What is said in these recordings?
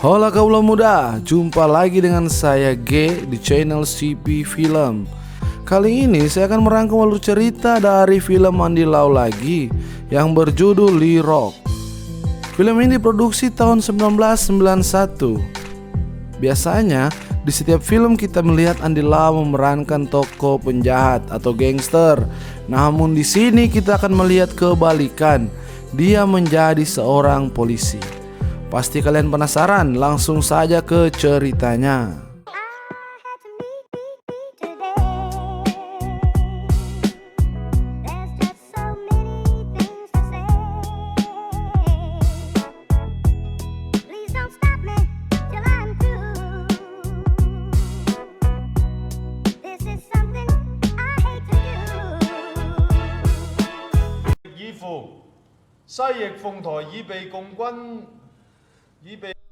Hola kaula muda, jumpa lagi dengan saya G di channel CP Film. Kali ini saya akan merangkum alur cerita dari film Andy Lau lagi yang berjudul Lee Rock. Film ini diproduksi tahun 1991. Biasanya di setiap film kita melihat Andy Lau memerankan tokoh penjahat atau gangster. Namun di sini kita akan melihat kebalikan. Dia menjadi seorang polisi. Pasti kalian penasaran, langsung saja ke ceritanya.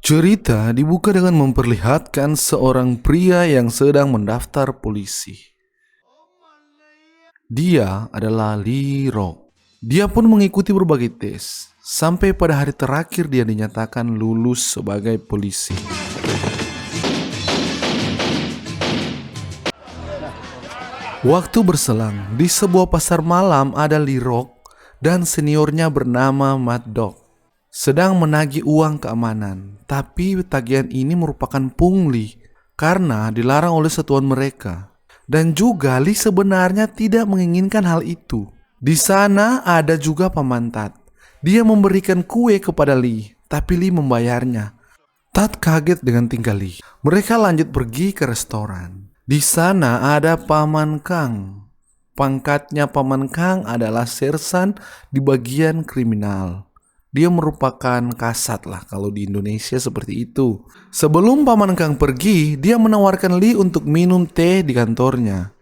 Cerita dibuka dengan memperlihatkan seorang pria yang sedang mendaftar polisi. Dia adalah Lee Rock. Dia pun mengikuti berbagai tes, sampai pada hari terakhir dia dinyatakan lulus sebagai polisi. Waktu berselang, di sebuah pasar malam ada Lee Rock dan seniornya bernama Mad Dog sedang menagih uang keamanan. Tapi tagihan ini merupakan pungli karena dilarang oleh satuan mereka. Dan juga Lee sebenarnya tidak menginginkan hal itu. Di sana ada juga Paman Tat. Dia memberikan kue kepada Lee, tapi Lee membayarnya. Tat kaget dengan tingkah Lee. Mereka lanjut pergi ke restoran. Di sana ada Paman Kang. Pangkatnya Paman Kang adalah sersan di bagian kriminal. Dia merupakan kasat lah kalau di Indonesia seperti itu. Sebelum Paman Kang pergi, dia menawarkan Lee untuk minum teh di kantornya.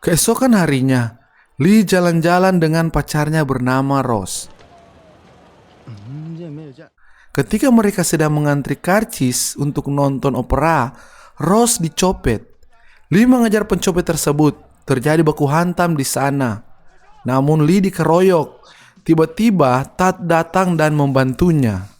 Keesokan harinya, Lee jalan-jalan dengan pacarnya bernama Rose. Ketika mereka sedang mengantri karcis untuk nonton opera, Rose dicopet. Lee mengejar pencopet tersebut. Terjadi baku hantam di sana. Namun Lee dikeroyok. Tiba-tiba Tat datang dan membantunya.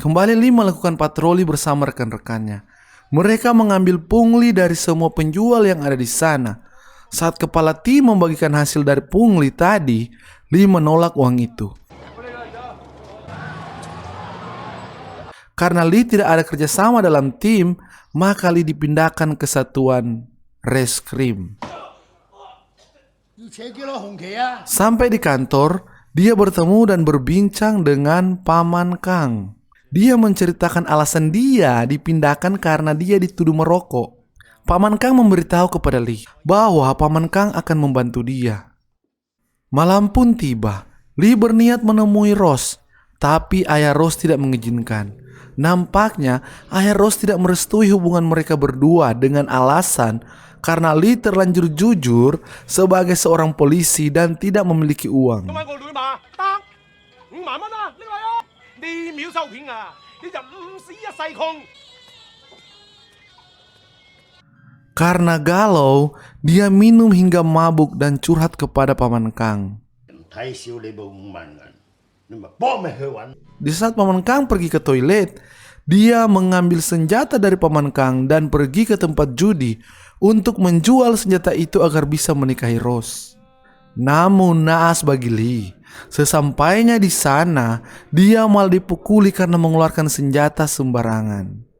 Kembali Lee melakukan patroli bersama rekan-rekannya. Mereka mengambil pungli dari semua penjual yang ada di sana. Saat kepala tim membagikan hasil dari pungli tadi, Lee menolak uang itu. Karena Lee tidak ada kerjasama dalam tim, maka Lee dipindahkan ke satuan reskrim. Sampai di kantor, dia bertemu dan berbincang dengan Paman Kang. Dia menceritakan alasan dia dipindahkan karena dia dituduh merokok. Paman Kang memberitahu kepada Lee bahwa Paman Kang akan membantu dia. Malam pun tiba. Lee berniat menemui Rose, tapi ayah Rose tidak mengizinkan. Nampaknya ayah Rose tidak merestui hubungan mereka berdua dengan alasan karena Lee terlanjur jujur sebagai seorang polisi dan tidak memiliki uang. Karena galau, dia minum hingga mabuk dan curhat kepada Paman Kang. Di saat Paman Kang pergi ke toilet, dia mengambil senjata dari Paman Kang dan pergi ke tempat judi untuk menjual senjata itu agar bisa menikahi Rose. Namun naas bagi Lee, sesampainya di sana, dia malah dipukuli karena mengeluarkan senjata sembarangan.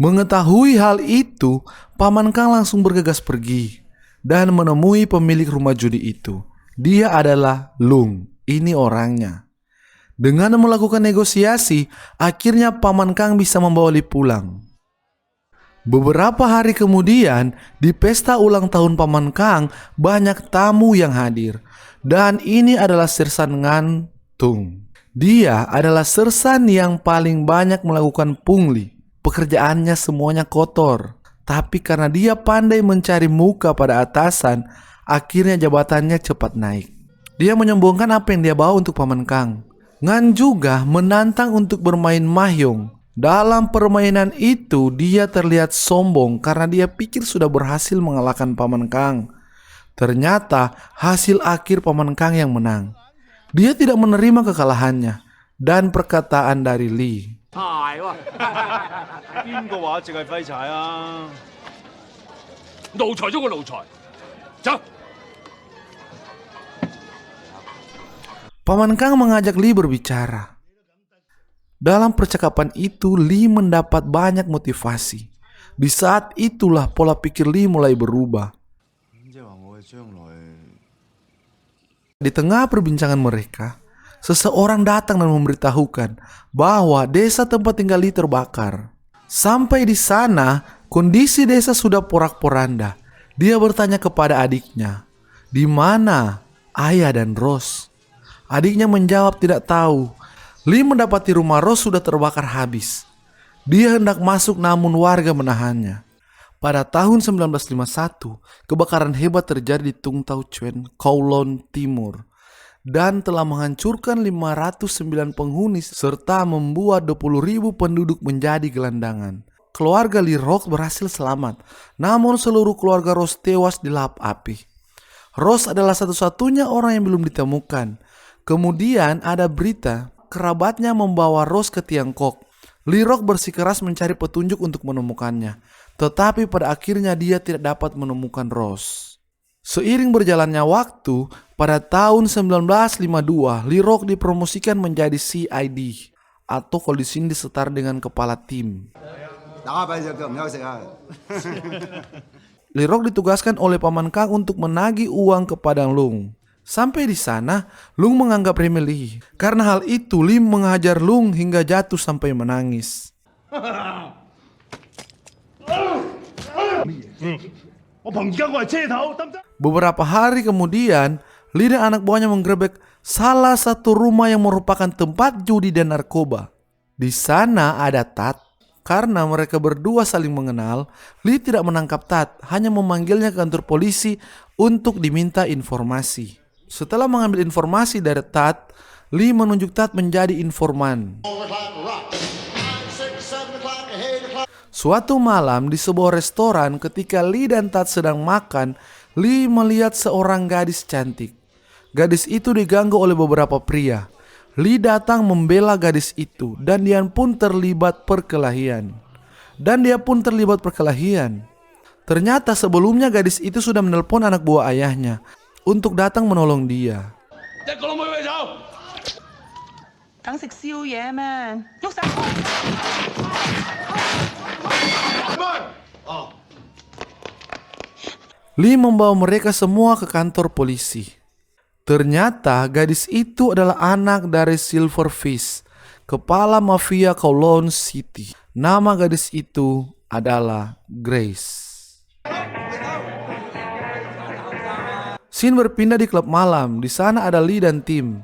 Mengetahui hal itu, Paman Kang langsung bergegas pergi dan menemui pemilik rumah judi itu. Dia adalah Lung, ini orangnya. Dengan melakukan negosiasi, akhirnya Paman Kang bisa membawa Lee pulang. Beberapa hari kemudian, di pesta ulang tahun Paman Kang, banyak tamu yang hadir. Dan ini adalah Sersan Ngan Tung. Dia adalah sersan yang paling banyak melakukan pungli. Pekerjaannya semuanya kotor, tapi karena dia pandai mencari muka pada atasan, akhirnya jabatannya cepat naik. Dia menyombongkan apa yang dia bawa untuk Paman Kang. Ngan juga menantang untuk bermain mahjong. Dalam permainan itu dia terlihat sombong karena dia pikir sudah berhasil mengalahkan Paman Kang. Ternyata hasil akhir Paman Kang yang menang. Dia tidak menerima kekalahannya dan perkataan dari Lee. Paman Kang mengajak Lee berbicara. Dalam percakapan itu, Lee mendapat banyak motivasi. Di saat itulah pola pikir Lee mulai berubah. Di tengah perbincangan mereka, seseorang datang dan memberitahukan bahwa desa tempat tinggal Lee terbakar. Sampai di sana, kondisi desa sudah porak-poranda. Dia bertanya kepada adiknya, "Di mana ayah dan Rose?" Adiknya menjawab tidak tahu. Lee mendapati rumah Rose sudah terbakar habis. Dia hendak masuk namun warga menahannya. Pada tahun 1951, kebakaran hebat terjadi di Tung Tau Chuen, Kowloon Timur, dan telah menghancurkan 509 penghuni serta membuat 20.000 penduduk menjadi gelandangan. Keluarga Lee Rock berhasil selamat, namun seluruh keluarga Rose tewas dilahap api. Rose adalah satu-satunya orang yang belum ditemukan. Kemudian ada berita kerabatnya membawa Rose ke Tiongkok. Lee Rock bersikeras mencari petunjuk untuk menemukannya, tetapi pada akhirnya dia tidak dapat menemukan Rose. Seiring berjalannya waktu, pada tahun 1952, Lee Rock dipromosikan menjadi CID, atau kalau di sini disetara dengan kepala tim. Lee Rock ditugaskan oleh Paman Kang untuk menagih uang kepada Lung. Sampai di sana, Lung menganggap remeh Lee. Karena hal itu, Lee menghajar Lung hingga jatuh sampai menangis. Beberapa hari kemudian, Lee dan anak buahnya menggerebek salah satu rumah yang merupakan tempat judi dan narkoba. Di sana ada Tat. Karena mereka berdua saling mengenal, Lee tidak menangkap Tat, hanya memanggilnya ke kantor polisi untuk diminta informasi. Setelah mengambil informasi dari Tat, Lee menunjuk Tat menjadi informan. Suatu malam di sebuah restoran ketika Lee dan Tat sedang makan, Lee melihat seorang gadis cantik. Gadis itu diganggu oleh beberapa pria. Lee datang membela gadis itu dan dia pun terlibat perkelahian. Ternyata sebelumnya gadis itu sudah menelpon anak buah ayahnya untuk datang menolong dia. Lee membawa mereka semua ke kantor polisi. Ternyata gadis itu adalah anak dari Silverfish, kepala mafia Kowloon City. Nama gadis itu adalah Grace. Scene berpindah di klub malam. Di sana ada Lee dan tim.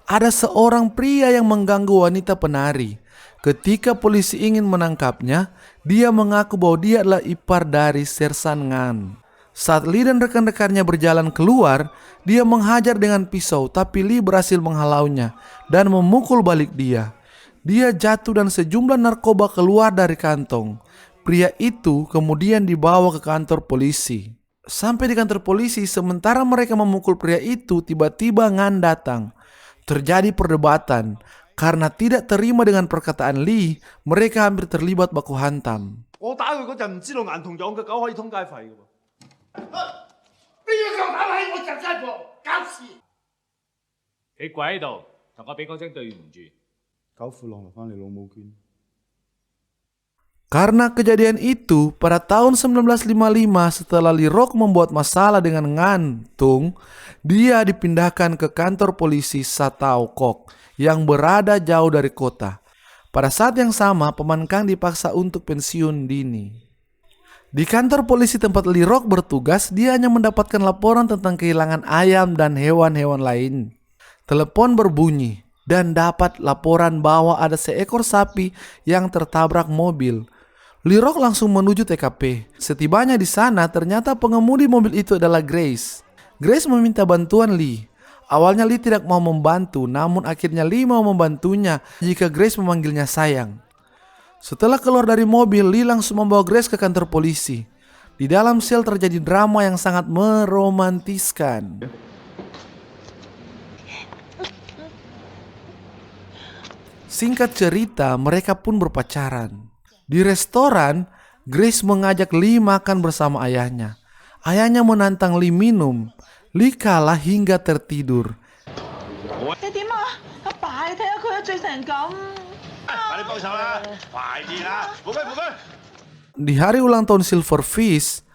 Ada seorang pria yang mengganggu wanita penari. Ketika polisi ingin menangkapnya, dia mengaku bahwa dia adalah ipar dari Sersan Ngan. Saat Lee dan rekan-rekannya berjalan keluar, dia menghajar dengan pisau, tapi Lee berhasil menghalaunya dan memukul balik dia. Dia jatuh dan sejumlah narkoba keluar dari kantong. Pria itu kemudian dibawa ke kantor polisi. Sampai di kantor polisi, sementara mereka memukul pria itu, tiba-tiba Ngan datang. Terjadi perdebatan. Karena tidak terima dengan perkataan Lee, mereka hampir terlibat baku hantam. Karena kejadian itu, pada tahun 1955 setelah Lee Rock membuat masalah dengan Ngan Tung, dia dipindahkan ke kantor polisi Satao Kok yang berada jauh dari kota. Pada saat yang sama, Paman Kang dipaksa untuk pensiun dini. Di kantor polisi tempat Lee Rock bertugas, dia hanya mendapatkan laporan tentang kehilangan ayam dan hewan-hewan lain. Telepon berbunyi dan dapat laporan bahwa ada seekor sapi yang tertabrak mobil. Lee Rock langsung menuju TKP. Setibanya di sana, ternyata pengemudi mobil itu adalah Grace. Grace meminta bantuan Lee. Awalnya Lee tidak mau membantu, namun akhirnya Lee mau membantunya jika Grace memanggilnya sayang. Setelah keluar dari mobil, Lee langsung membawa Grace ke kantor polisi. Di dalam sel terjadi drama yang sangat meromantiskan. Singkat cerita, mereka pun berpacaran. Di restoran, Grace mengajak Lee makan bersama ayahnya. Ayahnya menantang Lee minum. Lee kalah hingga tertidur. Di hari ulang tahun Silverfish,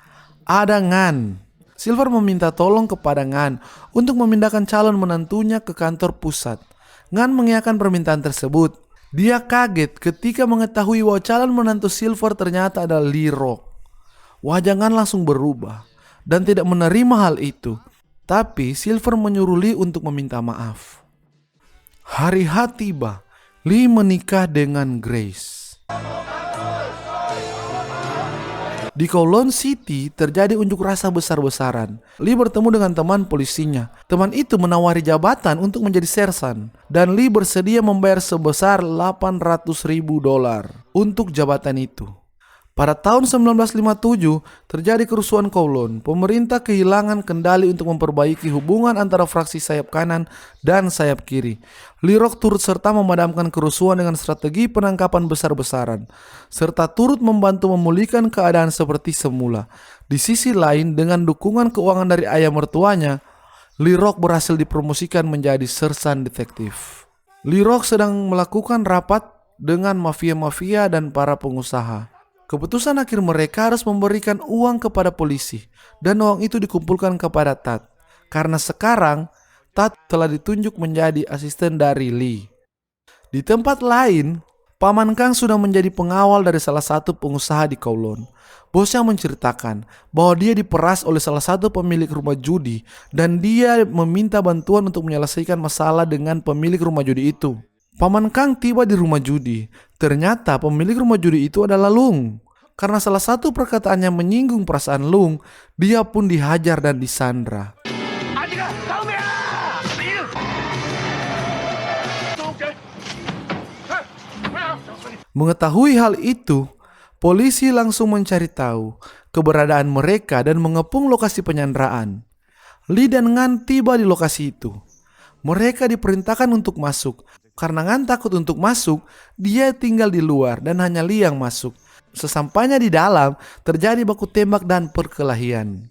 ada Ngan. Silver meminta tolong kepada Ngan untuk memindahkan calon menantunya ke kantor pusat. Ngan mengiyakan permintaan tersebut. Dia kaget ketika mengetahui bahwa calon menantu Silver ternyata adalah Lee Rock. Wajah Ngan langsung berubah dan tidak menerima hal itu. Tapi Silver menyuruh Lee untuk meminta maaf. Hari H tiba, Lee menikah dengan Grace. Di Kowloon City terjadi unjuk rasa besar-besaran. Lee bertemu dengan teman polisinya. Teman itu menawari jabatan untuk menjadi sersan. Dan Lee bersedia membayar sebesar $800.000 untuk jabatan itu. Pada tahun 1957 terjadi kerusuhan Kowloon. Pemerintah kehilangan kendali untuk memperbaiki hubungan antara fraksi sayap kanan dan sayap kiri. Lee Rock turut serta memadamkan kerusuhan dengan strategi penangkapan besar-besaran, serta turut membantu memulihkan keadaan seperti semula. Di sisi lain, dengan dukungan keuangan dari ayah mertuanya, Lee Rock berhasil dipromosikan menjadi sersan detektif. Lee Rock sedang melakukan rapat dengan mafia-mafia dan para pengusaha. Keputusan akhir mereka harus memberikan uang kepada polisi, dan uang itu dikumpulkan kepada Tat. Karena sekarang, Tat telah ditunjuk menjadi asisten dari Lee. Di tempat lain, Paman Kang sudah menjadi pengawal dari salah satu pengusaha di Kowloon. Bosnya menceritakan bahwa dia diperas oleh salah satu pemilik rumah judi, dan dia meminta bantuan untuk menyelesaikan masalah dengan pemilik rumah judi itu. Paman Kang tiba di rumah judi. Ternyata pemilik rumah judi itu adalah Lung. Karena salah satu perkataannya menyinggung perasaan Lung, dia pun dihajar dan disandra. Mengetahui hal itu, polisi langsung mencari tahu keberadaan mereka dan mengepung lokasi penyanderaan. Lee dan Ngan tiba di lokasi itu. Mereka diperintahkan untuk masuk. Karena Ngan takut untuk masuk, dia tinggal di luar dan hanya Lee yang masuk. Sesampainya di dalam, terjadi baku tembak dan perkelahian.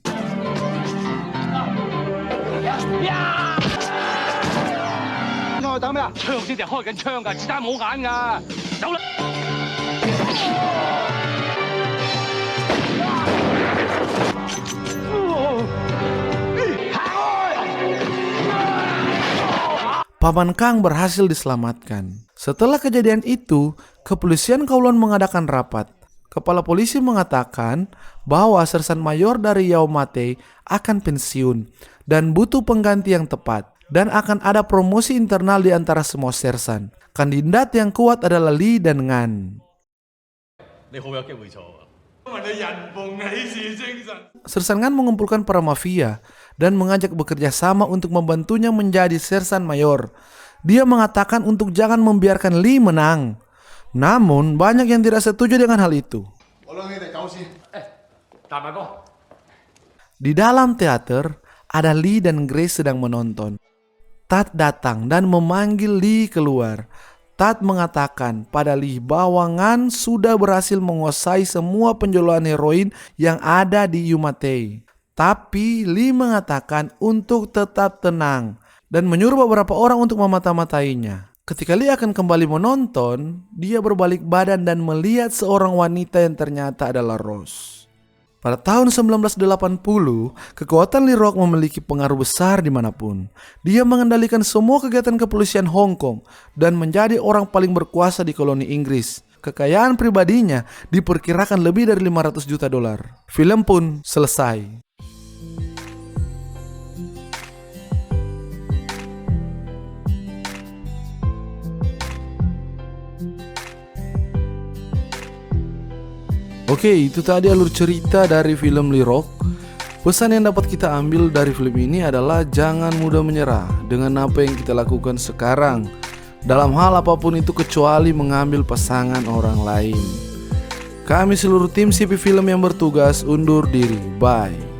Paman Kang berhasil diselamatkan. Setelah kejadian itu, kepolisian Kowloon mengadakan rapat. Kepala polisi mengatakan bahwa sersan mayor dari Yau Mate akan pensiun dan butuh pengganti yang tepat, dan akan ada promosi internal di antara semua sersan. Kandidat yang kuat adalah Lee dan Ngan. Sersan Ngan mengumpulkan para mafia dan mengajak bekerja sama untuk membantunya menjadi sersan mayor. Dia mengatakan untuk jangan membiarkan Lee menang. Namun banyak yang tidak setuju dengan hal itu. Di dalam teater, ada Lee dan Grace sedang menonton. Tat datang dan memanggil Lee keluar. Tat mengatakan pada Lee bahwa Ngan sudah berhasil menguasai semua penjualan heroin yang ada di Yumate. Tapi Lee mengatakan untuk tetap tenang dan menyuruh beberapa orang untuk memata-matainya. Ketika Lee akan kembali menonton, dia berbalik badan dan melihat seorang wanita yang ternyata adalah Rose. Pada tahun 1980, kekuatan Lee Rock memiliki pengaruh besar dimanapun. Dia mengendalikan semua kegiatan kepolisian Hong Kong dan menjadi orang paling berkuasa di koloni Inggris. Kekayaan pribadinya diperkirakan lebih dari $500 juta. Film pun selesai. Oke, itu tadi alur cerita dari film Lee Rock. Pesan yang dapat kita ambil dari film ini adalah jangan mudah menyerah dengan apa yang kita lakukan sekarang dalam hal apapun itu kecuali mengambil pasangan orang lain. Kami seluruh tim CP Film yang bertugas undur diri. Bye.